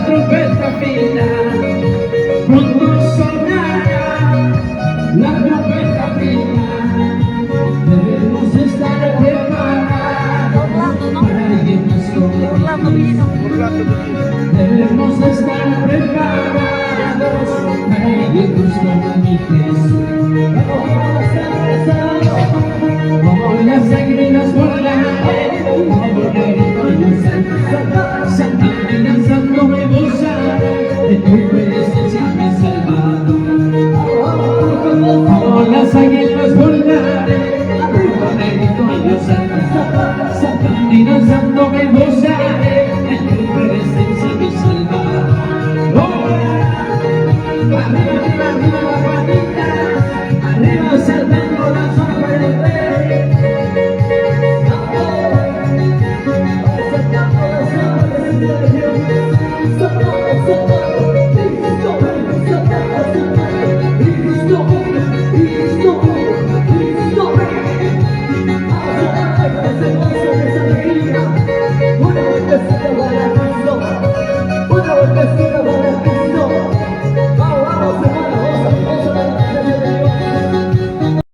trompeta fina, cuando sonará la trompeta fina, debemos estar preparados para irnos con debemos estar preparados para irnos con mi Jesús. Como las águilas volaré, como el grito de Santo, Santo, danzando me gozaré de tu